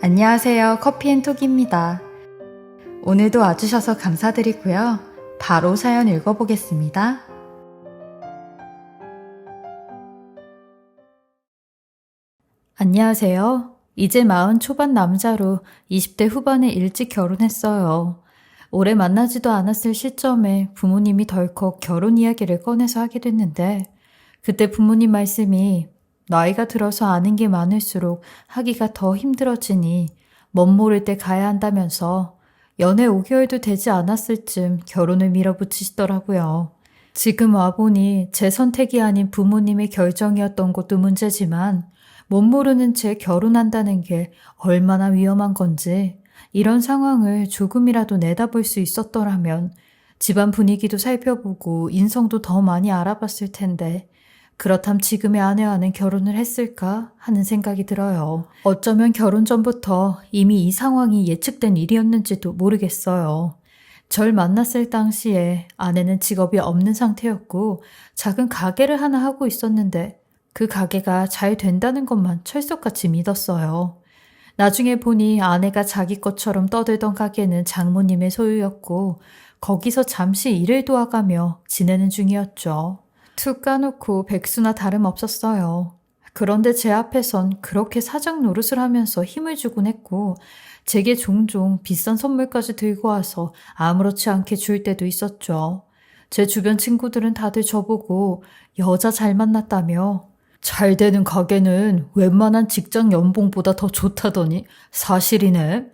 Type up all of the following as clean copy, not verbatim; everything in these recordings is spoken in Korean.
안녕하세요. 커피앤톡입니다. 오늘도 와주셔서 감사드리고요. 바로 사연 읽어보겠습니다. 안녕하세요. 이제 40 초반 남자로 20대 후반에 일찍 결혼했어요. 오래 만나지도 않았을 시점에 부모님이 덜컥 결혼 이야기를 꺼내서 하게 됐는데 그때 부모님 말씀이 나이가 들어서 아는 게 많을수록 하기가 더 힘들어지니 멋 모를 때 가야 한다면서 연애 5개월도 되지 않았을 쯤 결혼을 밀어붙이시더라고요. 지금 와보니 제 선택이 아닌 부모님의 결정이었던 것도 문제지만 못 모르는 채 결혼한다는 게 얼마나 위험한 건지 이런 상황을 조금이라도 내다볼 수 있었더라면 집안 분위기도 살펴보고 인성도 더 많이 알아봤을 텐데 그렇담 지금의 아내와는 결혼을 했을까 하는 생각이 들어요. 어쩌면 결혼 전부터 이미 이 상황이 예측된 일이었는지도 모르겠어요. 절 만났을 당시에 아내는 직업이 없는 상태였고 작은 가게를 하나 하고 있었는데 그 가게가 잘 된다는 것만 철석같이 믿었어요. 나중에 보니 아내가 자기 것처럼 떠들던 가게는 장모님의 소유였고 거기서 잠시 일을 도와가며 지내는 중이었죠. 툭 까놓고 백수나 다름없었어요. 그런데 제 앞에선 그렇게 사장 노릇을 하면서 힘을 주곤 했고 제게 종종 비싼 선물까지 들고 와서 아무렇지 않게 줄 때도 있었죠. 제 주변 친구들은 다들 저보고 여자 잘 만났다며 잘 되는 가게는 웬만한 직장 연봉보다 더 좋다더니 사실이네.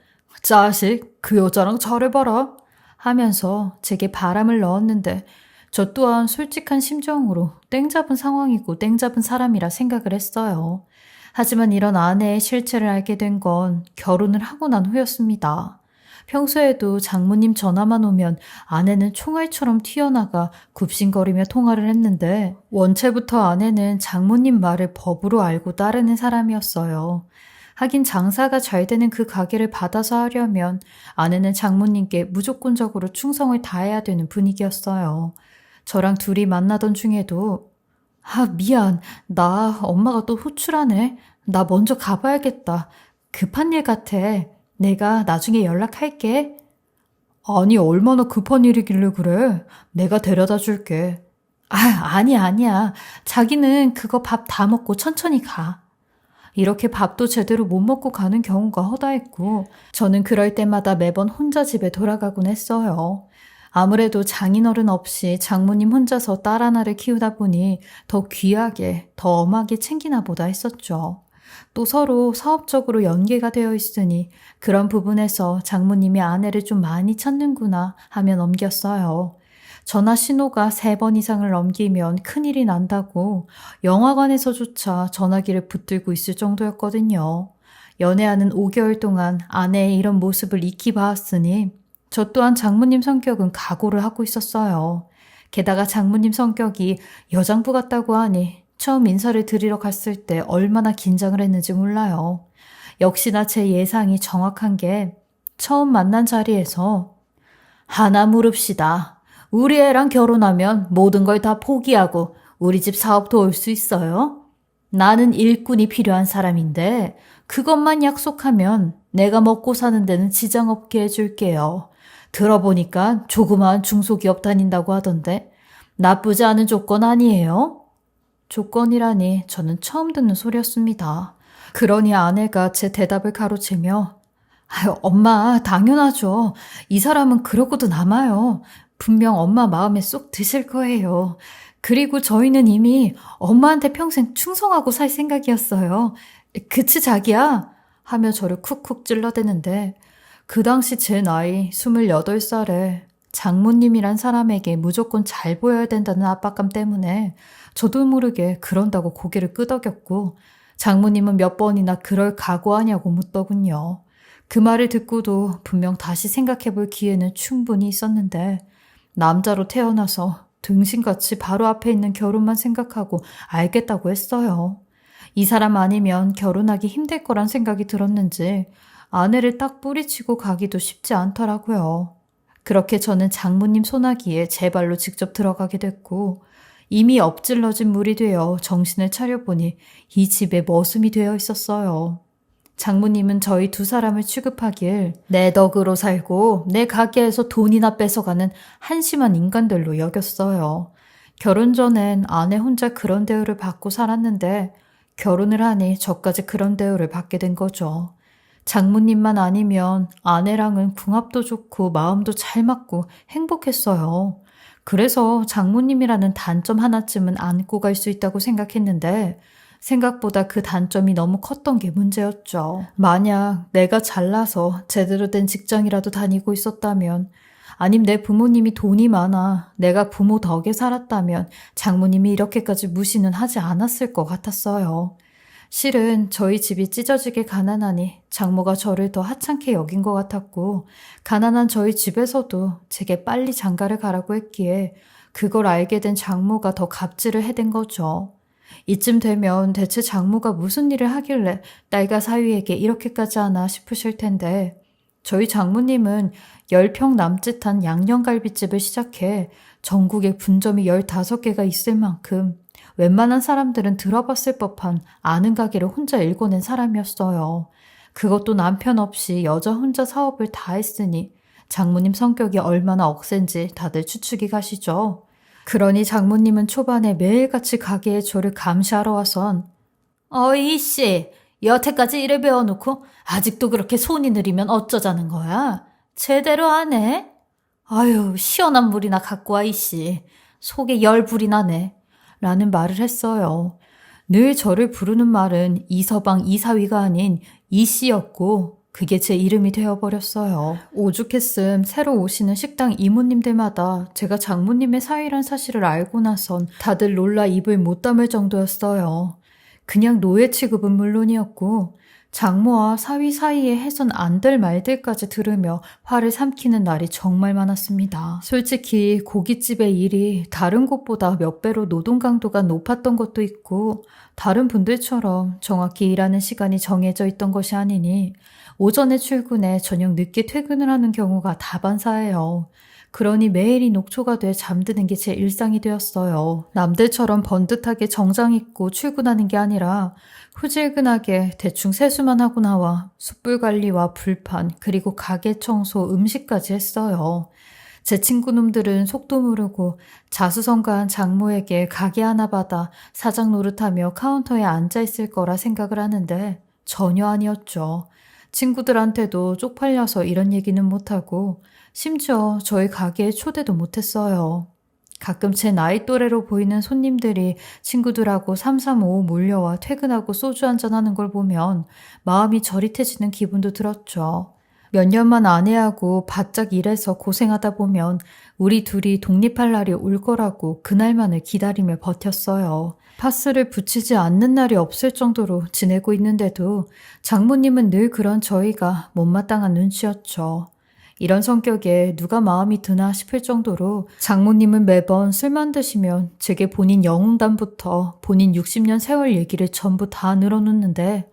자식, 그 여자랑 잘해봐라 하면서 제게 바람을 넣었는데 저 또한 솔직한 심정으로 땡 잡은 상황이고 땡 잡은 사람이라 생각을 했어요. 하지만 이런 아내의 실체를 알게 된 건 결혼을 하고 난 후였습니다. 평소에도 장모님 전화만 오면 아내는 총알처럼 튀어나가 굽신거리며 통화를 했는데 원체부터 아내는 장모님 말을 법으로 알고 따르는 사람이었어요. 하긴 장사가 잘 되는 그 가게를 받아서 하려면 아내는 장모님께 무조건적으로 충성을 다해야 되는 분위기였어요. 저랑 둘이 만나던 중에도 미안. 나 엄마가 또 호출하네. 나 먼저 가봐야겠다. 급한 일 같아. 내가 나중에 연락할게. 아니, 얼마나 급한 일이길래 그래? 내가 데려다 줄게. 아니야. 자기는 그거 밥 다 먹고 천천히 가. 이렇게 밥도 제대로 못 먹고 가는 경우가 허다했고 저는 그럴 때마다 매번 혼자 집에 돌아가곤 했어요. 아무래도 장인어른 없이 장모님 혼자서 딸 하나를 키우다 보니 더 귀하게, 더 엄하게 챙기나 보다 했었죠. 또 서로 사업적으로 연계가 되어 있으니 그런 부분에서 장모님이 아내를 좀 많이 찾는구나 하며 넘겼어요. 전화 신호가 3번 이상을 넘기면 큰일이 난다고 영화관에서조차 전화기를 붙들고 있을 정도였거든요. 연애하는 5개월 동안 아내의 이런 모습을 익히 봐왔으니 저 또한 장모님 성격은 각오를 하고 있었어요. 게다가 장모님 성격이 여장부 같다고 하니 처음 인사를 드리러 갔을 때 얼마나 긴장을 했는지 몰라요. 역시나 제 예상이 정확한 게 처음 만난 자리에서 하나 물읍시다. 우리 애랑 결혼하면 모든 걸 다 포기하고 우리 집 사업 도울 수 있어요? 나는 일꾼이 필요한 사람인데 그것만 약속하면 내가 먹고 사는 데는 지장 없게 해줄게요. 들어보니까 조그마한 중소기업 다닌다고 하던데 나쁘지 않은 조건 아니에요? 조건이라니 저는 처음 듣는 소리였습니다. 그러니 아내가 제 대답을 가로채며 엄마 당연하죠. 이 사람은 그러고도 남아요. 분명 엄마 마음에 쏙 드실 거예요. 그리고 저희는 이미 엄마한테 평생 충성하고 살 생각이었어요. 그치 자기야? 하며 저를 쿡쿡 찔러대는데 그 당시 제 나이 28살에 장모님이란 사람에게 무조건 잘 보여야 된다는 압박감 때문에 저도 모르게 그런다고 고개를 끄덕였고 장모님은 몇 번이나 그럴 각오하냐고 묻더군요. 그 말을 듣고도 분명 다시 생각해 볼 기회는 충분히 있었는데 남자로 태어나서 등신같이 바로 앞에 있는 결혼만 생각하고 알겠다고 했어요. 이 사람 아니면 결혼하기 힘들 거란 생각이 들었는지 아내를 딱 뿌리치고 가기도 쉽지 않더라고요. 그렇게 저는 장모님 소나기에 제 발로 직접 들어가게 됐고 이미 엎질러진 물이 되어 정신을 차려보니 이 집에 머슴이 되어 있었어요. 장모님은 저희 두 사람을 취급하길 내 덕으로 살고 내 가게에서 돈이나 뺏어가는 한심한 인간들로 여겼어요. 결혼 전엔 아내 혼자 그런 대우를 받고 살았는데 결혼을 하니 저까지 그런 대우를 받게 된 거죠. 장모님만 아니면 아내랑은 궁합도 좋고 마음도 잘 맞고 행복했어요. 그래서 장모님이라는 단점 하나쯤은 안고 갈 수 있다고 생각했는데 생각보다 그 단점이 너무 컸던 게 문제였죠. 만약 내가 잘나서 제대로 된 직장이라도 다니고 있었다면, 아님 내 부모님이 돈이 많아 내가 부모 덕에 살았다면 장모님이 이렇게까지 무시는 하지 않았을 것 같았어요. 실은 저희 집이 찢어지게 가난하니 장모가 저를 더 하찮게 여긴 것 같았고, 가난한 저희 집에서도 제게 빨리 장가를 가라고 했기에 그걸 알게 된 장모가 더 갑질을 해댄 거죠. 이쯤 되면 대체 장모가 무슨 일을 하길래 딸과 사위에게 이렇게까지 하나 싶으실 텐데, 저희 장모님은 10평 남짓한 양념갈비집을 시작해 전국에 분점이 15개가 있을 만큼 웬만한 사람들은 들어봤을 법한 아는 가게를 혼자 일궈낸 사람이었어요. 그것도 남편 없이 여자 혼자 사업을 다 했으니 장모님 성격이 얼마나 억센지 다들 추측이 가시죠. 그러니 장모님은 초반에 매일같이 가게에 저를 감시하러 와선 어이 씨, 여태까지 일을 배워놓고 아직도 그렇게 손이 느리면 어쩌자는 거야? 제대로 안 해? 아유, 시원한 물이나 갖고 와 이씨. 속에 열불이 나네. 라는 말을 했어요. 늘 저를 부르는 말은 이서방 이사위가 아닌 이씨였고 그게 제 이름이 되어버렸어요. 오죽했음 새로 오시는 식당 이모님들마다 제가 장모님의 사위란 사실을 알고 나선 다들 놀라 입을 못 다물 정도였어요. 그냥 노예 취급은 물론이었고 장모와 사위 사이에 해선 안 될 말들까지 들으며 화를 삼키는 날이 정말 많았습니다. 솔직히 고깃집의 일이 다른 곳보다 몇 배로 노동 강도가 높았던 것도 있고 다른 분들처럼 정확히 일하는 시간이 정해져 있던 것이 아니니 오전에 출근해 저녁 늦게 퇴근을 하는 경우가 다반사예요. 그러니 매일이 녹초가 돼 잠드는 게 제 일상이 되었어요. 남들처럼 번듯하게 정장 입고 출근하는 게 아니라 후질근하게 대충 세수만 하고 나와 숯불 관리와 불판 그리고 가게 청소 음식까지 했어요. 제 친구놈들은 속도 모르고 자수성가한 장모에게 가게 하나 받아 사장 노릇하며 카운터에 앉아있을 거라 생각을 하는데 전혀 아니었죠. 친구들한테도 쪽팔려서 이런 얘기는 못하고 심지어 저희 가게에 초대도 못했어요. 가끔 제 나이 또래로 보이는 손님들이 친구들하고 삼삼오오 몰려와 퇴근하고 소주 한잔하는 걸 보면 마음이 저릿해지는 기분도 들었죠. 몇 년만 아내하고 바짝 일해서 고생하다 보면 우리 둘이 독립할 날이 올 거라고 그날만을 기다리며 버텼어요. 파스를 붙이지 않는 날이 없을 정도로 지내고 있는데도 장모님은 늘 그런 저희가 못마땅한 눈치였죠. 이런 성격에 누가 마음이 드나 싶을 정도로 장모님은 매번 술만 드시면 제게 본인 영웅담부터 본인 60년 세월 얘기를 전부 다 늘어놓는데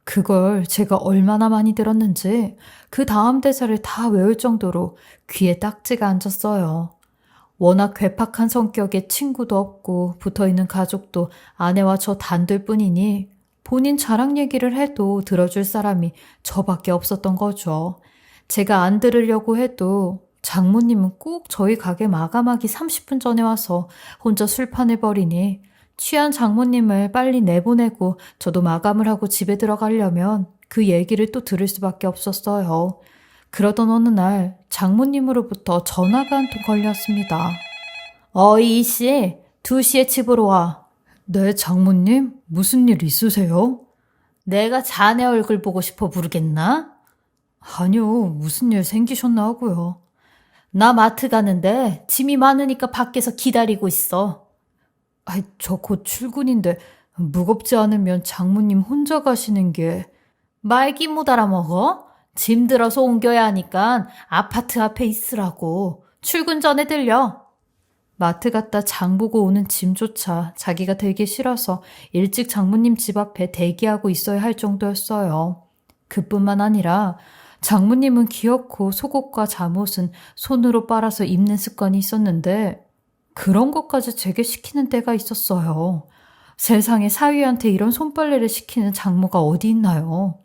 그걸 제가 얼마나 많이 들었는지 그 다음 대사를 다 외울 정도로 귀에 딱지가 앉았어요. 워낙 괴팍한 성격의 친구도 없고 붙어있는 가족도 아내와 저 단둘뿐이니 본인 자랑 얘기를 해도 들어줄 사람이 저밖에 없었던 거죠. 제가 안 들으려고 해도 장모님은 꼭 저희 가게 마감하기 30분 전에 와서 혼자 술판을 벌이니 취한 장모님을 빨리 내보내고 저도 마감을 하고 집에 들어가려면 그 얘기를 또 들을 수밖에 없었어요. 그러던 어느 날 장모님으로부터 전화가 한 통 걸렸습니다. 이씨, 2시에 집으로 와. 네, 장모님? 무슨 일 있으세요? 내가 자네 얼굴 보고 싶어 부르겠나? 아니요, 무슨 일 생기셨나 하고요. 나 마트 가는데 짐이 많으니까 밖에서 기다리고 있어. 저 곧 출근인데 무겁지 않으면 장모님 혼자 가시는 게. 말기 못 알아먹어? 짐 들어서 옮겨야 하니까 아파트 앞에 있으라고. 출근 전에 들려. 마트 갔다 장 보고 오는 짐조차 자기가 되기 싫어서 일찍 장모님 집 앞에 대기하고 있어야 할 정도였어요. 그뿐만 아니라 장모님은 귀엽고 속옷과 잠옷은 손으로 빨아서 입는 습관이 있었는데 그런 것까지 제게 시키는 때가 있었어요. 세상에 사위한테 이런 손빨래를 시키는 장모가 어디 있나요?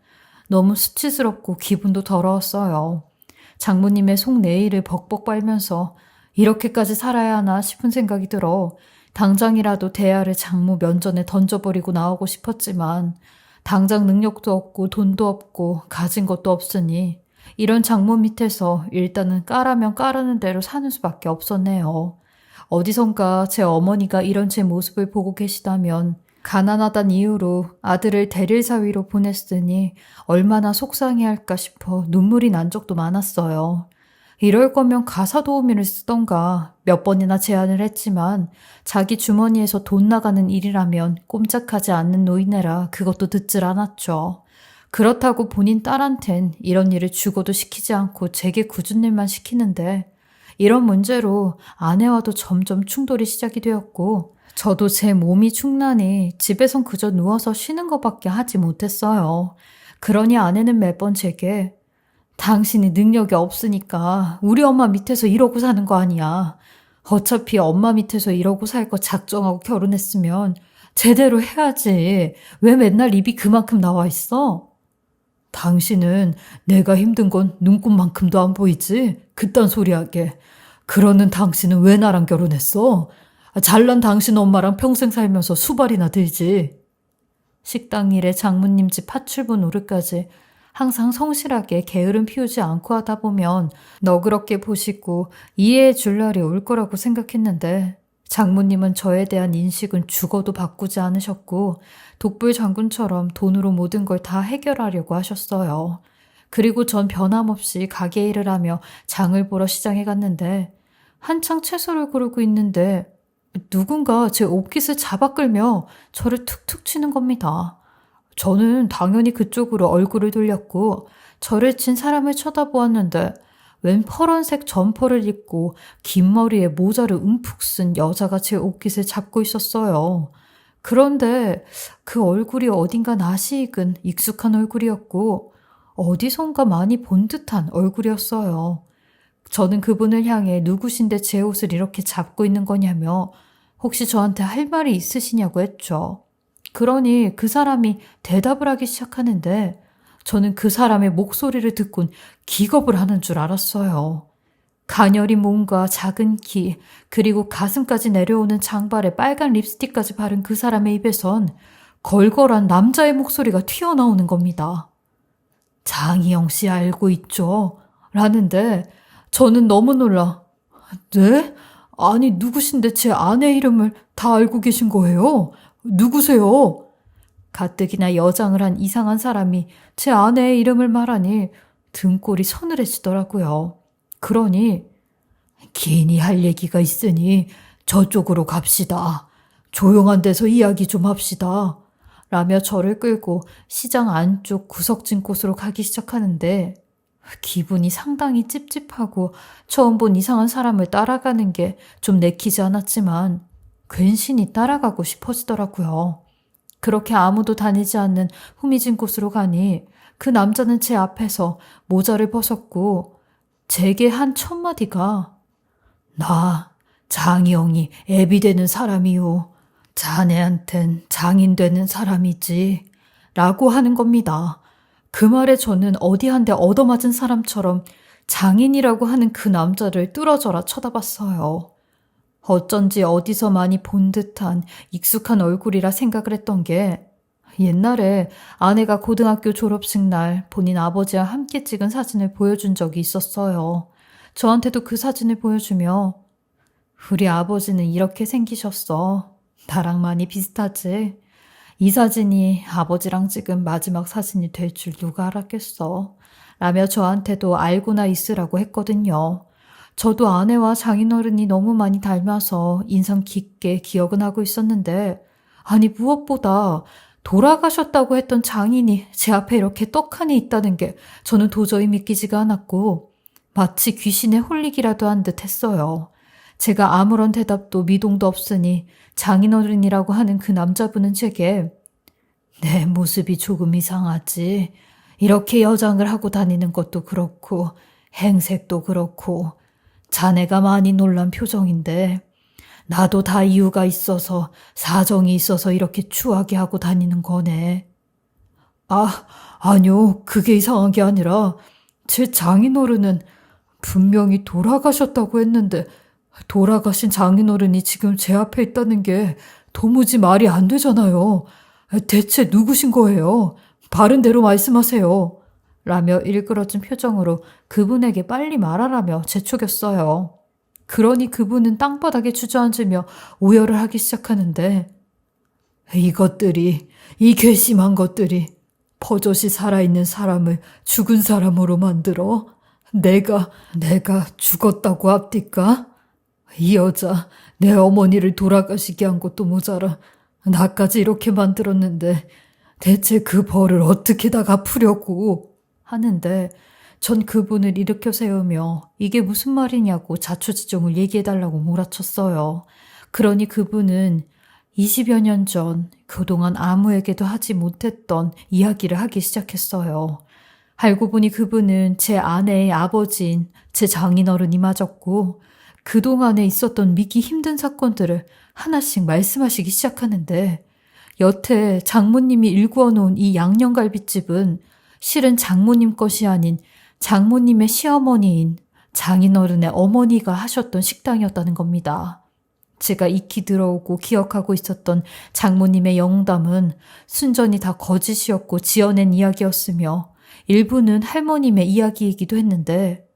너무 수치스럽고 기분도 더러웠어요. 장모님의 속내일을 벅벅 빨면서 이렇게까지 살아야 하나 싶은 생각이 들어 당장이라도 대야를 장모 면전에 던져버리고 나오고 싶었지만 당장 능력도 없고 돈도 없고 가진 것도 없으니 이런 장모 밑에서 일단은 까라면 까르는 대로 사는 수밖에 없었네요. 어디선가 제 어머니가 이런 제 모습을 보고 계시다면 가난하단 이유로 아들을 대릴 사위로 보냈으니 얼마나 속상해할까 싶어 눈물이 난 적도 많았어요. 이럴 거면 가사 도우미를 쓰던가 몇 번이나 제안을 했지만 자기 주머니에서 돈 나가는 일이라면 꼼짝하지 않는 노인네라 그것도 듣질 않았죠. 그렇다고 본인 딸한텐 이런 일을 죽어도 시키지 않고 제게 굳은 일만 시키는데 이런 문제로 아내와도 점점 충돌이 시작이 되었고 저도 제 몸이 축나니 집에선 그저 누워서 쉬는 것밖에 하지 못했어요. 그러니 아내는 매번 제게 당신이 능력이 없으니까 우리 엄마 밑에서 이러고 사는 거 아니야. 어차피 엄마 밑에서 이러고 살 거 작정하고 결혼했으면 제대로 해야지. 왜 맨날 입이 그만큼 나와 있어? 당신은 내가 힘든 건 눈곱만큼도 안 보이지? 그딴 소리 하게. 그러는 당신은 왜 나랑 결혼했어? 잘난 당신 엄마랑 평생 살면서 수발이나 들지. 식당 일에 장모님 집 파출부 노릇까지 항상 성실하게 게으름 피우지 않고 하다 보면 너그럽게 보시고 이해해 줄 날이 올 거라고 생각했는데 장모님은 저에 대한 인식은 죽어도 바꾸지 않으셨고 독불 장군처럼 돈으로 모든 걸 다 해결하려고 하셨어요. 그리고 전 변함없이 가게 일을 하며 장을 보러 시장에 갔는데 한창 채소를 고르고 있는데 누군가 제 옷깃을 잡아 끌며 저를 툭툭 치는 겁니다. 저는 당연히 그쪽으로 얼굴을 돌렸고 저를 친 사람을 쳐다보았는데 웬 파란색 점퍼를 입고 긴 머리에 모자를 움푹 쓴 여자가 제 옷깃을 잡고 있었어요. 그런데 그 얼굴이 어딘가 낯이 익은 익숙한 얼굴이었고 어디선가 많이 본 듯한 얼굴이었어요. 저는 그분을 향해 누구신데 제 옷을 이렇게 잡고 있는 거냐며 혹시 저한테 할 말이 있으시냐고 했죠. 그러니 그 사람이 대답을 하기 시작하는데 저는 그 사람의 목소리를 듣곤 기겁을 하는 줄 알았어요. 가녀린 몸과 작은 키 그리고 가슴까지 내려오는 장발에 빨간 립스틱까지 바른 그 사람의 입에선 걸걸한 남자의 목소리가 튀어나오는 겁니다. 장희영 씨 알고 있죠? 라는데 저는 너무 놀라. 네? 아니 누구신데 제 아내 이름을 다 알고 계신 거예요? 누구세요? 가뜩이나 여장을 한 이상한 사람이 제 아내의 이름을 말하니 등골이 서늘해지더라고요. 그러니 괜히 할 얘기가 있으니 저쪽으로 갑시다. 조용한 데서 이야기 좀 합시다. 라며 저를 끌고 시장 안쪽 구석진 곳으로 가기 시작하는데 기분이 상당히 찝찝하고 처음 본 이상한 사람을 따라가는 게 좀 내키지 않았지만 괜시니 따라가고 싶어지더라고요. 그렇게 아무도 다니지 않는 후미진 곳으로 가니 그 남자는 제 앞에서 모자를 벗었고 제게 한 첫 마디가 나 장희영이 애비 되는 사람이요. 자네한텐 장인 되는 사람이지. 라고 하는 겁니다. 그 말에 저는 어디 한 대 얻어맞은 사람처럼 장인이라고 하는 그 남자를 뚫어져라 쳐다봤어요. 어쩐지 어디서 많이 본 듯한 익숙한 얼굴이라 생각을 했던 게 옛날에 아내가 고등학교 졸업식 날 본인 아버지와 함께 찍은 사진을 보여준 적이 있었어요. 저한테도 그 사진을 보여주며 우리 아버지는 이렇게 생기셨어. 나랑 많이 비슷하지? 이 사진이 아버지랑 찍은 마지막 사진이 될 줄 누가 알았겠어. 라며 저한테도 알고나 있으라고 했거든요. 저도 아내와 장인어른이 너무 많이 닮아서 인상 깊게 기억은 하고 있었는데 아니 무엇보다 돌아가셨다고 했던 장인이 제 앞에 이렇게 떡하니 있다는 게 저는 도저히 믿기지가 않았고 마치 귀신에 홀리기라도 한 듯 했어요. 제가 아무런 대답도 미동도 없으니 장인어른이라고 하는 그 남자분은 제게 내 모습이 조금 이상하지. 이렇게 여장을 하고 다니는 것도 그렇고 행색도 그렇고 자네가 많이 놀란 표정인데 나도 다 이유가 있어서 사정이 있어서 이렇게 추하게 하고 다니는 거네. 아니요. 그게 이상한 게 아니라 제 장인어른은 분명히 돌아가셨다고 했는데 돌아가신 장인어른이 지금 제 앞에 있다는 게 도무지 말이 안 되잖아요. 대체 누구신 거예요? 바른 대로 말씀하세요. 라며 일그러진 표정으로 그분에게 빨리 말하라며 재촉였어요. 그러니 그분은 땅바닥에 주저앉으며 오열을 하기 시작하는데 이 괘씸한 것들이 버젓이 살아있는 사람을 죽은 사람으로 만들어? 내가 죽었다고 합디까? 이 여자 내 어머니를 돌아가시게 한 것도 모자라 나까지 이렇게 만들었는데 대체 그 벌을 어떻게 다 갚으려고 하는데 전 그분을 일으켜 세우며 이게 무슨 말이냐고 자초지종을 얘기해달라고 몰아쳤어요. 그러니 그분은 20여 년 전 그동안 아무에게도 하지 못했던 이야기를 하기 시작했어요. 알고 보니 그분은 제 아내의 아버지인 제 장인어른이 맞았고 그동안에 있었던 믿기 힘든 사건들을 하나씩 말씀하시기 시작하는데 여태 장모님이 일구어 놓은 이 양념갈비집은 실은 장모님 것이 아닌 장모님의 시어머니인 장인어른의 어머니가 하셨던 식당이었다는 겁니다. 제가 익히 들어오고 기억하고 있었던 장모님의 영담은 순전히 다 거짓이었고 지어낸 이야기였으며 일부는 할머님의 이야기이기도 했는데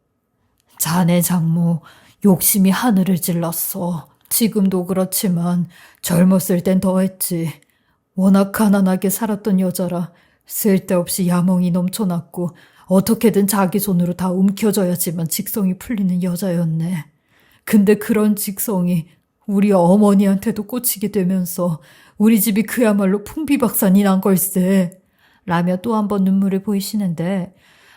자네 장모 욕심이 하늘을 찔렀어. 지금도 그렇지만 젊었을 땐 더했지. 워낙 가난하게 살았던 여자라 쓸데없이 야망이 넘쳐났고 어떻게든 자기 손으로 다 움켜져야지만 직성이 풀리는 여자였네. 근데 그런 직성이 우리 어머니한테도 꽂히게 되면서 우리 집이 그야말로 풍비박산이 난 걸세. 라며 또 한 번 눈물을 보이시는데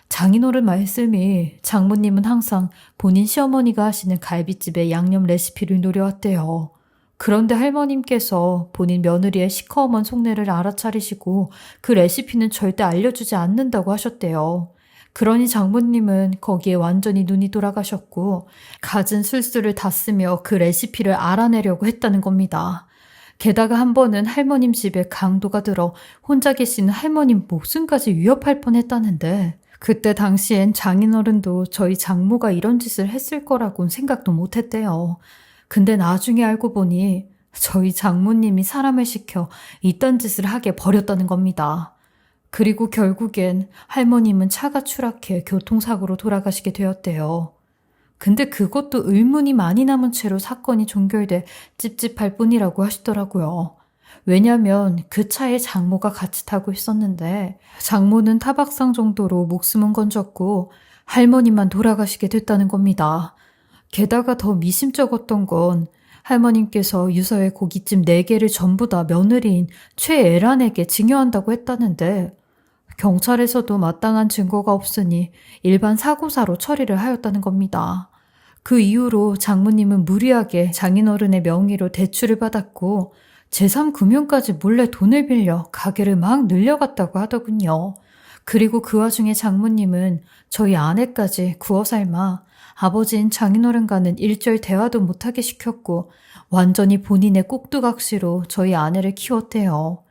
장인어른 말씀이 장모님은 항상 본인 시어머니가 하시는 갈비집의 양념 레시피를 노려왔대요. 그런데 할머님께서 본인 며느리의 시커먼 속내를 알아차리시고 그 레시피는 절대 알려주지 않는다고 하셨대요. 그러니 장모님은 거기에 완전히 눈이 돌아가셨고 갖은 술수를 다 쓰며 그 레시피를 알아내려고 했다는 겁니다. 게다가 한 번은 할머님 집에 강도가 들어 혼자 계시는 할머님 목숨까지 위협할 뻔했다는데 그때 당시엔 장인어른도 저희 장모가 이런 짓을 했을 거라고는 생각도 못했대요. 근데 나중에 알고 보니 저희 장모님이 사람을 시켜 이딴 짓을 하게 버렸다는 겁니다. 그리고 결국엔 할머님은 차가 추락해 교통사고로 돌아가시게 되었대요. 근데 그것도 의문이 많이 남은 채로 사건이 종결돼 찝찝할 뿐이라고 하시더라고요. 왜냐면 그 차에 장모가 같이 타고 있었는데 장모는 타박상 정도로 목숨은 건졌고 할머니만 돌아가시게 됐다는 겁니다. 게다가 더 미심쩍었던 건 할머님께서 유서에 고깃집 4개를 전부 다 며느리인 최애란에게 증여한다고 했다는데 경찰에서도 마땅한 증거가 없으니 일반 사고사로 처리를 하였다는 겁니다. 그 이후로 장모님은 무리하게 장인어른의 명의로 대출을 받았고 제3금융까지 몰래 돈을 빌려 가게를 막 늘려갔다고 하더군요. 그리고 그 와중에 장모님은 저희 아내까지 구워 삶아 아버지인 장인어른과는 일절 대화도 못하게 시켰고 완전히 본인의 꼭두각시로 저희 아내를 키웠대요.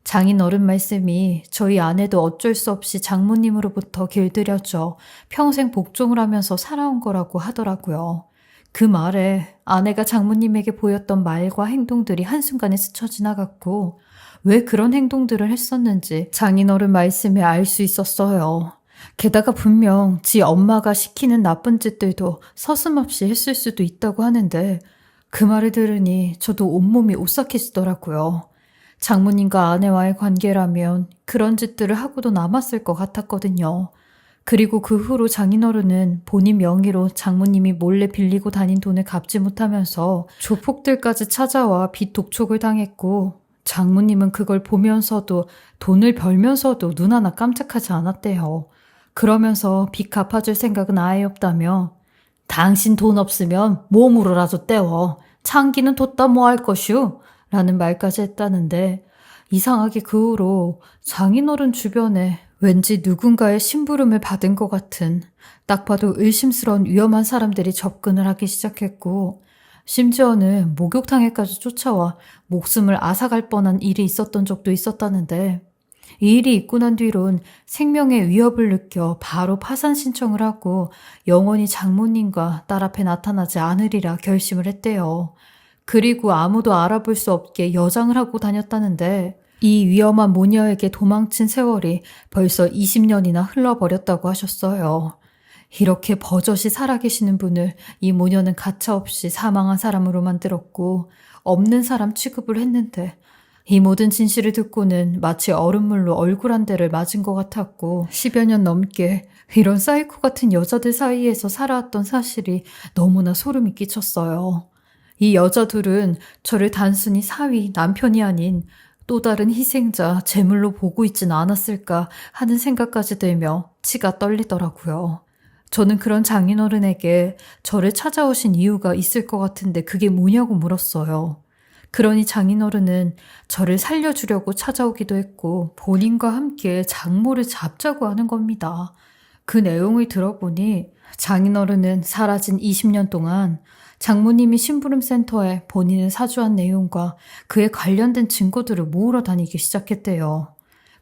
장인어른 말씀이 저희 아내도 어쩔 수 없이 장모님으로부터 길들여져 평생 복종을 하면서 살아온 거라고 하더라고요. 그 말에 아내가 장모님에게 보였던 말과 행동들이 한순간에 스쳐 지나갔고 왜 그런 행동들을 했었는지 장인어른 말씀에 알 수 있었어요. 게다가 분명 지 엄마가 시키는 나쁜 짓들도 서슴없이 했을 수도 있다고 하는데 그 말을 들으니 저도 온몸이 오싹해지더라고요. 장모님과 아내와의 관계라면 그런 짓들을 하고도 남았을 것 같았거든요. 그리고 그 후로 장인어른은 본인 명의로 장모님이 몰래 빌리고 다닌 돈을 갚지 못하면서 조폭들까지 찾아와 빚 독촉을 당했고 장모님은 그걸 보면서도 돈을 벌면서도 눈 하나 깜짝하지 않았대요. 그러면서 빚 갚아줄 생각은 아예 없다며 당신 돈 없으면 몸으로라도 때워. 창기는 뒀다 뭐 할 것이오? 라는 말까지 했다는데 이상하게 그 후로 장인어른 주변에 왠지 누군가의 심부름을 받은 것 같은 딱 봐도 의심스러운 위험한 사람들이 접근을 하기 시작했고 심지어는 목욕탕에까지 쫓아와 목숨을 앗아갈 뻔한 일이 있었던 적도 있었다는데 이 일이 있고 난 뒤론 생명의 위협을 느껴 바로 파산 신청을 하고 영원히 장모님과 딸 앞에 나타나지 않으리라 결심을 했대요. 그리고 아무도 알아볼 수 없게 여장을 하고 다녔다는데 이 위험한 모녀에게 도망친 세월이 벌써 20년이나 흘러버렸다고 하셨어요. 이렇게 버젓이 살아계시는 분을 이 모녀는 가차없이 사망한 사람으로 만들었고 없는 사람 취급을 했는데 이 모든 진실을 듣고는 마치 얼음물로 얼굴 한 대를 맞은 것 같았고 10여 년 넘게 이런 사이코 같은 여자들 사이에서 살아왔던 사실이 너무나 소름이 끼쳤어요. 이 여자들은 저를 단순히 사위, 남편이 아닌 또 다른 희생자, 제물로 보고 있진 않았을까 하는 생각까지 들며 치가 떨리더라고요. 저는 그런 장인어른에게 저를 찾아오신 이유가 있을 것 같은데 그게 뭐냐고 물었어요. 그러니 장인어른은 저를 살려주려고 찾아오기도 했고 본인과 함께 장모를 잡자고 하는 겁니다. 그 내용을 들어보니 장인어른은 사라진 20년 동안 장모님이 심부름센터에 본인을 사주한 내용과 그에 관련된 증거들을 모으러 다니기 시작했대요.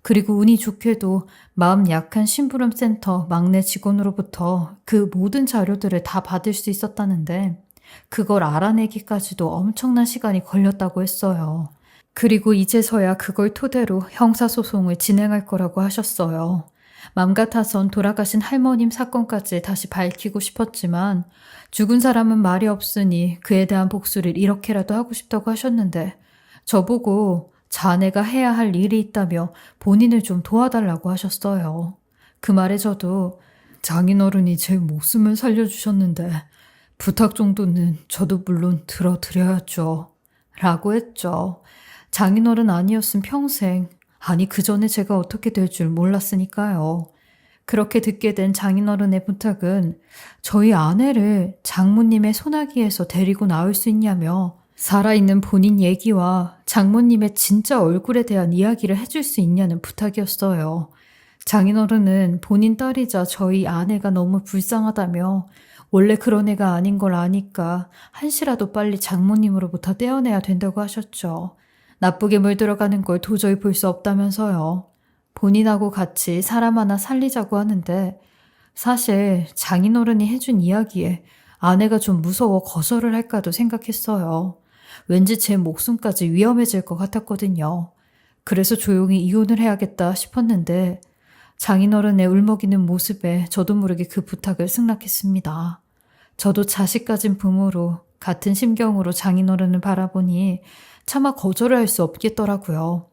그리고 운이 좋게도 마음 약한 심부름센터 막내 직원으로부터 그 모든 자료들을 다 받을 수 있었다는데 그걸 알아내기까지도 엄청난 시간이 걸렸다고 했어요. 그리고 이제서야 그걸 토대로 형사소송을 진행할 거라고 하셨어요. 맘 같아선 돌아가신 할머님 사건까지 다시 밝히고 싶었지만 죽은 사람은 말이 없으니 그에 대한 복수를 이렇게라도 하고 싶다고 하셨는데 저보고 자네가 해야 할 일이 있다며 본인을 좀 도와달라고 하셨어요. 그 말에 저도 장인어른이 제 목숨을 살려주셨는데 부탁 정도는 저도 물론 들어드려야죠. 라고 했죠. 장인어른 아니었음 평생, 아니 그 전에 제가 어떻게 될 줄 몰랐으니까요. 그렇게 듣게 된 장인어른의 부탁은 저희 아내를 장모님의 소나기에서 데리고 나올 수 있냐며 살아있는 본인 얘기와 장모님의 진짜 얼굴에 대한 이야기를 해줄 수 있냐는 부탁이었어요. 장인어른은 본인 딸이자 저희 아내가 너무 불쌍하다며 원래 그런 애가 아닌 걸 아니까 한시라도 빨리 장모님으로부터 떼어내야 된다고 하셨죠. 나쁘게 물들어가는 걸 도저히 볼 수 없다면서요. 본인하고 같이 사람 하나 살리자고 하는데 사실 장인어른이 해준 이야기에 아내가 좀 무서워 거절을 할까도 생각했어요. 왠지 제 목숨까지 위험해질 것 같았거든요. 그래서 조용히 이혼을 해야겠다 싶었는데 장인어른의 울먹이는 모습에 저도 모르게 그 부탁을 승낙했습니다. 저도 자식 가진 부모로 같은 심경으로 장인어른을 바라보니 차마 거절을 할 수 없겠더라고요.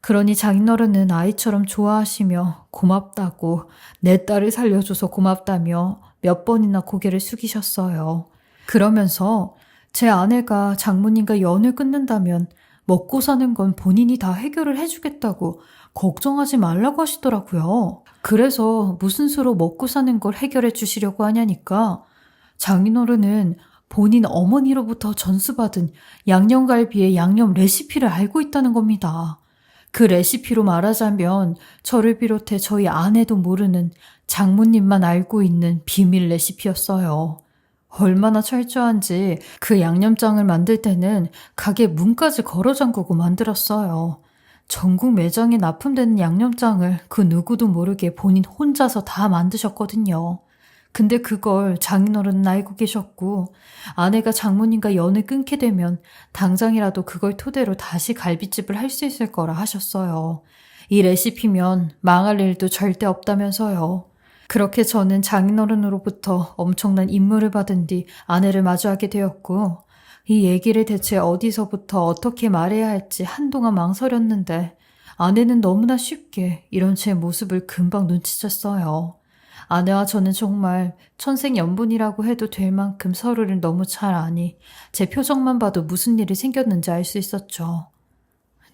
그러니 장인어른은 아이처럼 좋아하시며 고맙다고 내 딸을 살려줘서 고맙다며 몇 번이나 고개를 숙이셨어요. 그러면서 제 아내가 장모님과 연을 끊는다면 먹고 사는 건 본인이 다 해결을 해주겠다고 걱정하지 말라고 하시더라고요. 그래서 무슨 수로 먹고 사는 걸 해결해 주시려고 하냐니까 장인어른은 본인 어머니로부터 전수받은 양념갈비의 양념 레시피를 알고 있다는 겁니다. 그 레시피로 말하자면 저를 비롯해 저희 아내도 모르는 장모님만 알고 있는 비밀 레시피였어요. 얼마나 철저한지 그 양념장을 만들 때는 가게 문까지 걸어 잠그고 만들었어요. 전국 매장에 납품되는 양념장을 그 누구도 모르게 본인 혼자서 다 만드셨거든요. 근데 그걸 장인어른은 알고 계셨고 아내가 장모님과 연을 끊게 되면 당장이라도 그걸 토대로 다시 갈비집을 할 수 있을 거라 하셨어요. 이 레시피면 망할 일도 절대 없다면서요. 그렇게 저는 장인어른으로부터 엄청난 임무를 받은 뒤 아내를 마주하게 되었고 이 얘기를 대체 어디서부터 어떻게 말해야 할지 한동안 망설였는데 아내는 너무나 쉽게 이런 제 모습을 금방 눈치챘어요. 아내와 저는 정말 천생연분이라고 해도 될 만큼 서로를 너무 잘 아니 제 표정만 봐도 무슨 일이 생겼는지 알 수 있었죠.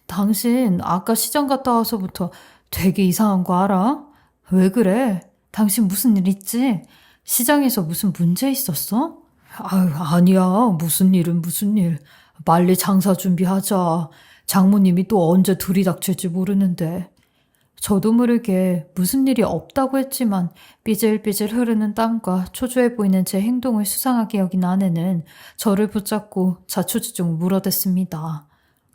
당신 아까 시장 갔다 와서부터 되게 이상한 거 알아? 왜 그래? 당신 무슨 일 있지? 시장에서 무슨 문제 있었어? 아유, 아니야. 무슨 일은 무슨 일. 빨리 장사 준비하자. 장모님이 또 언제 들이닥칠지 모르는데. 저도 모르게 무슨 일이 없다고 했지만 삐질삐질 흐르는 땀과 초조해 보이는 제 행동을 수상하게 여긴 아내는 저를 붙잡고 자초지종 물어댔습니다.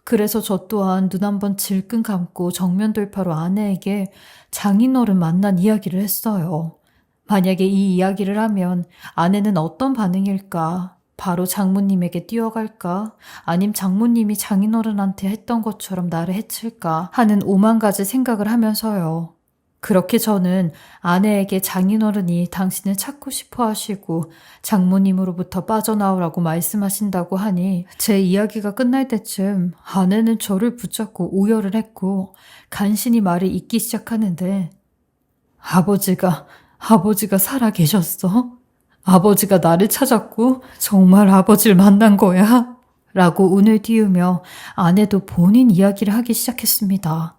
그래서 저 또한 눈 한번 질끈 감고 정면 돌파로 아내에게 장인어른 만난 이야기를 했어요. 만약에 이 이야기를 하면 아내는 어떤 반응일까? 바로 장모님에게 뛰어갈까? 아님 장모님이 장인어른한테 했던 것처럼 나를 해칠까? 하는 오만 가지 생각을 하면서요. 그렇게 저는 아내에게 장인어른이 당신을 찾고 싶어 하시고 장모님으로부터 빠져나오라고 말씀하신다고 하니 제 이야기가 끝날 때쯤 아내는 저를 붙잡고 오열을 했고 간신히 말을 잇기 시작하는데 아버지가 살아 계셨어? 아버지가 나를 찾았고 정말 아버지를 만난 거야? 라고 운을 띄우며 아내도 본인 이야기를 하기 시작했습니다.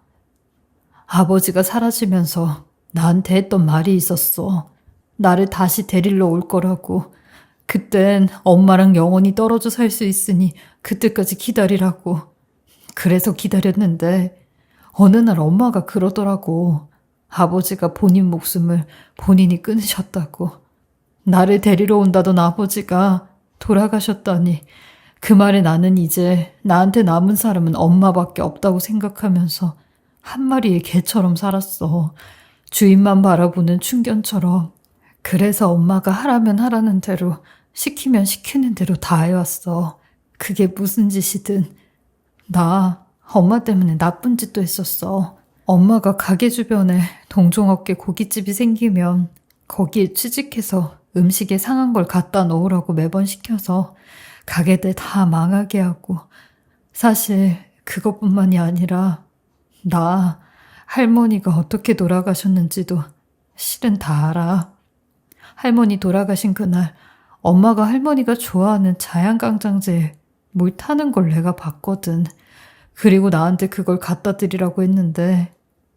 아버지가 사라지면서 나한테 했던 말이 있었어. 나를 다시 데리러 올 거라고. 그땐 엄마랑 영원히 떨어져 살 수 있으니 그때까지 기다리라고. 그래서 기다렸는데 어느 날 엄마가 그러더라고. 아버지가 본인 목숨을 본인이 끊으셨다고. 나를 데리러 온다던 아버지가 돌아가셨다니 그 말에 나는 이제 나한테 남은 사람은 엄마밖에 없다고 생각하면서 한 마리의 개처럼 살았어. 주인만 바라보는 충견처럼. 그래서 엄마가 하라면 하라는 대로 시키면 시키는 대로 다 해왔어. 그게 무슨 짓이든. 나 엄마 때문에 나쁜 짓도 했었어. 엄마가 가게 주변에 동종업계 고깃집이 생기면 거기에 취직해서 음식에 상한 걸 갖다 놓으라고 매번 시켜서 가게들 다 망하게 하고 사실 그것뿐만이 아니라 나 할머니가 어떻게 돌아가셨는지도 실은 다 알아. 할머니 돌아가신 그날 엄마가 할머니가 좋아하는 자양강장제에 물 타는 걸 내가 봤거든. 그리고 나한테 그걸 갖다 드리라고 했는데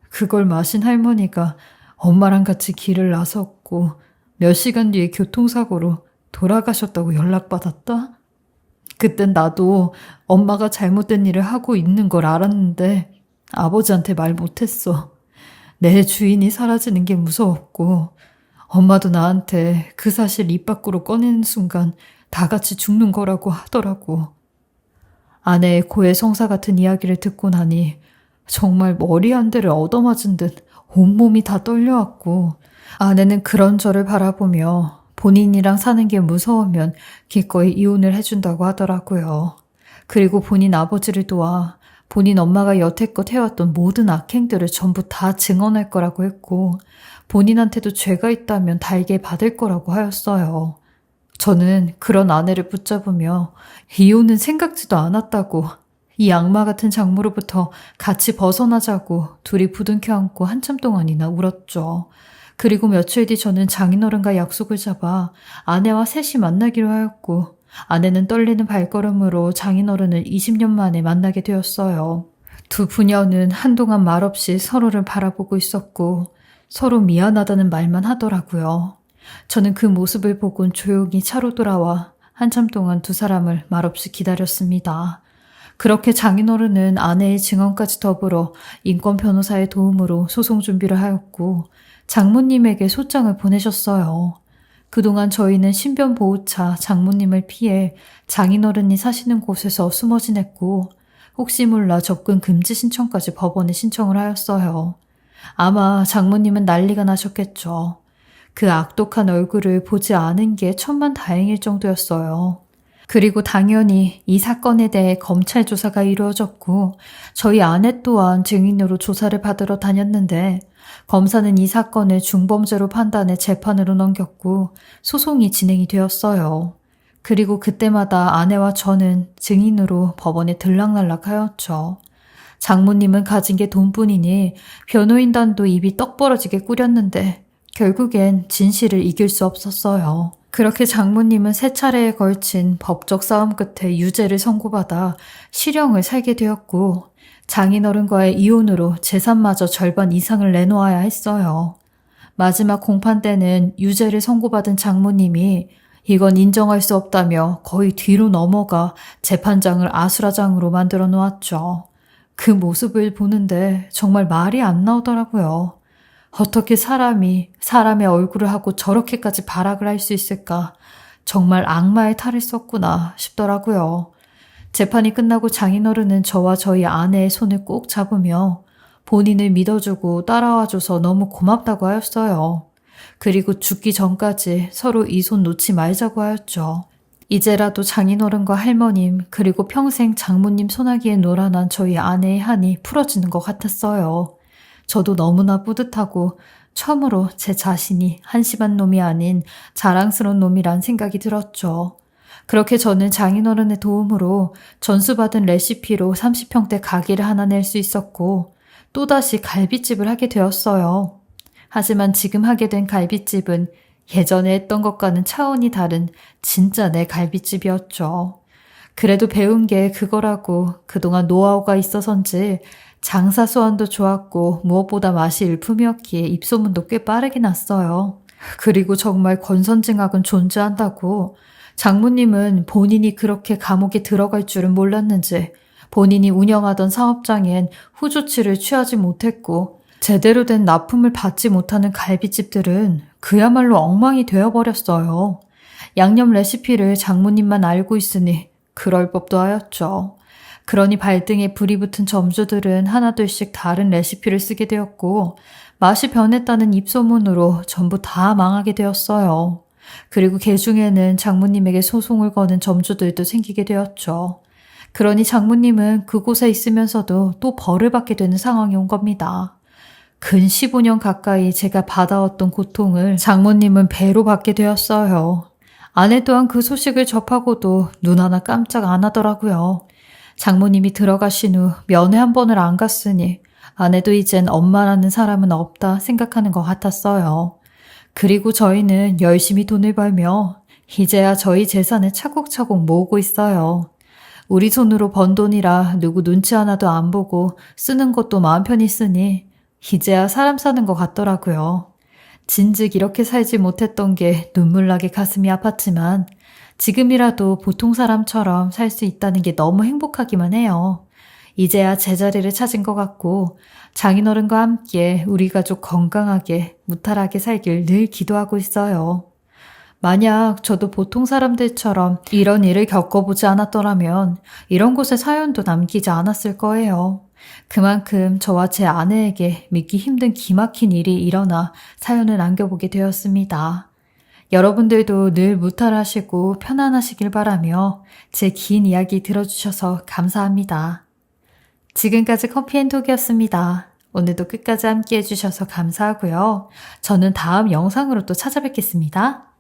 그걸 마신 할머니가 엄마랑 같이 길을 나섰고 몇 시간 뒤에 교통사고로 돌아가셨다고 연락받았다? 그땐 나도 엄마가 잘못된 일을 하고 있는 걸 알았는데 아버지한테 말 못했어. 내 주인이 사라지는 게 무서웠고 엄마도 나한테 그 사실 입 밖으로 꺼내는 순간 다 같이 죽는 거라고 하더라고. 아내의 고해성사 같은 이야기를 듣고 나니 정말 머리 한 대를 얻어맞은 듯 온몸이 다 떨려왔고 아내는 그런 저를 바라보며 본인이랑 사는 게 무서우면 기꺼이 이혼을 해준다고 하더라고요. 그리고 본인 아버지를 도와 본인 엄마가 여태껏 해왔던 모든 악행들을 전부 다 증언할 거라고 했고 본인한테도 죄가 있다면 달게 받을 거라고 하였어요. 저는 그런 아내를 붙잡으며 이혼은 생각지도 않았다고 이 악마 같은 장모로부터 같이 벗어나자고 둘이 부둥켜 안고 한참 동안이나 울었죠. 그리고 며칠 뒤 저는 장인어른과 약속을 잡아 아내와 셋이 만나기로 하였고 아내는 떨리는 발걸음으로 장인어른을 20년 만에 만나게 되었어요. 두 부녀는 한동안 말없이 서로를 바라보고 있었고 서로 미안하다는 말만 하더라고요. 저는 그 모습을 보곤 조용히 차로 돌아와 한참 동안 두 사람을 말없이 기다렸습니다. 그렇게 장인어른은 아내의 증언까지 더불어 인권 변호사의 도움으로 소송 준비를 하였고 장모님에게 소장을 보내셨어요. 그동안 저희는 신변보호차 장모님을 피해 장인어른이 사시는 곳에서 숨어 지냈고 혹시 몰라 접근 금지 신청까지 법원에 신청을 하였어요. 아마 장모님은 난리가 나셨겠죠. 그 악독한 얼굴을 보지 않은 게 천만다행일 정도였어요. 그리고 당연히 이 사건에 대해 검찰 조사가 이루어졌고 저희 아내 또한 증인으로 조사를 받으러 다녔는데 검사는 이 사건을 중범죄로 판단해 재판으로 넘겼고 소송이 진행이 되었어요. 그리고 그때마다 아내와 저는 증인으로 법원에 들락날락하였죠. 장모님은 가진 게 돈뿐이니 변호인단도 입이 떡 벌어지게 꾸렸는데 결국엔 진실을 이길 수 없었어요. 그렇게 장모님은 세 차례에 걸친 법적 싸움 끝에 유죄를 선고받아 실형을 살게 되었고 장인어른과의 이혼으로 재산마저 절반 이상을 내놓아야 했어요. 마지막 공판 때는 유죄를 선고받은 장모님이 이건 인정할 수 없다며 거의 뒤로 넘어가 재판장을 아수라장으로 만들어 놓았죠. 그 모습을 보는데 정말 말이 안 나오더라고요. 어떻게 사람이 사람의 얼굴을 하고 저렇게까지 발악을 할 수 있을까? 정말 악마의 탈을 썼구나 싶더라고요. 재판이 끝나고 장인어른은 저와 저희 아내의 손을 꼭 잡으며 본인을 믿어주고 따라와줘서 너무 고맙다고 하였어요. 그리고 죽기 전까지 서로 이 손 놓지 말자고 하였죠. 이제라도 장인어른과 할머님 그리고 평생 장모님 손아귀에 놀아난 저희 아내의 한이 풀어지는 것 같았어요. 저도 너무나 뿌듯하고 처음으로 제 자신이 한심한 놈이 아닌 자랑스러운 놈이란 생각이 들었죠. 그렇게 저는 장인어른의 도움으로 전수받은 레시피로 30평대 가게를 하나 낼 수 있었고 또다시 갈비집을 하게 되었어요. 하지만 지금 하게 된 갈비집은 예전에 했던 것과는 차원이 다른 진짜 내 갈비집이었죠. 그래도 배운 게 그거라고 그동안 노하우가 있어서인지 장사 수완도 좋았고 무엇보다 맛이 일품이었기에 입소문도 꽤 빠르게 났어요. 그리고 정말 권선징악은 존재한다고 장모님은 본인이 그렇게 감옥에 들어갈 줄은 몰랐는지 본인이 운영하던 사업장엔 후조치를 취하지 못했고 제대로 된 납품을 받지 못하는 갈비집들은 그야말로 엉망이 되어버렸어요. 양념 레시피를 장모님만 알고 있으니 그럴 법도 하였죠. 그러니 발등에 불이 붙은 점주들은 하나둘씩 다른 레시피를 쓰게 되었고 맛이 변했다는 입소문으로 전부 다 망하게 되었어요. 그리고 그 중에는 장모님에게 소송을 거는 점주들도 생기게 되었죠. 그러니 장모님은 그곳에 있으면서도 또 벌을 받게 되는 상황이 온 겁니다. 근 15년 가까이 제가 받아왔던 고통을 장모님은 배로 받게 되었어요. 아내 또한 그 소식을 접하고도 눈 하나 깜짝 안 하더라고요. 장모님이 들어가신 후 면회 한 번을 안 갔으니 아내도 이젠 엄마라는 사람은 없다 생각하는 것 같았어요. 그리고 저희는 열심히 돈을 벌며 이제야 저희 재산을 차곡차곡 모으고 있어요. 우리 손으로 번 돈이라 누구 눈치 하나도 안 보고 쓰는 것도 마음 편히 쓰니 이제야 사람 사는 것 같더라고요. 진즉 이렇게 살지 못했던 게 눈물나게 가슴이 아팠지만 지금이라도 보통 사람처럼 살 수 있다는 게 너무 행복하기만 해요. 이제야 제자리를 찾은 것 같고 장인어른과 함께 우리 가족 건강하게 무탈하게 살길 늘 기도하고 있어요. 만약 저도 보통 사람들처럼 이런 일을 겪어보지 않았더라면 이런 곳에 사연도 남기지 않았을 거예요. 그만큼 저와 제 아내에게 믿기 힘든 기막힌 일이 일어나 사연을 남겨보게 되었습니다. 여러분들도 늘 무탈하시고 편안하시길 바라며 제 긴 이야기 들어주셔서 감사합니다. 지금까지 커피앤톡이었습니다. 오늘도 끝까지 함께 해주셔서 감사하고요. 저는 다음 영상으로 또 찾아뵙겠습니다.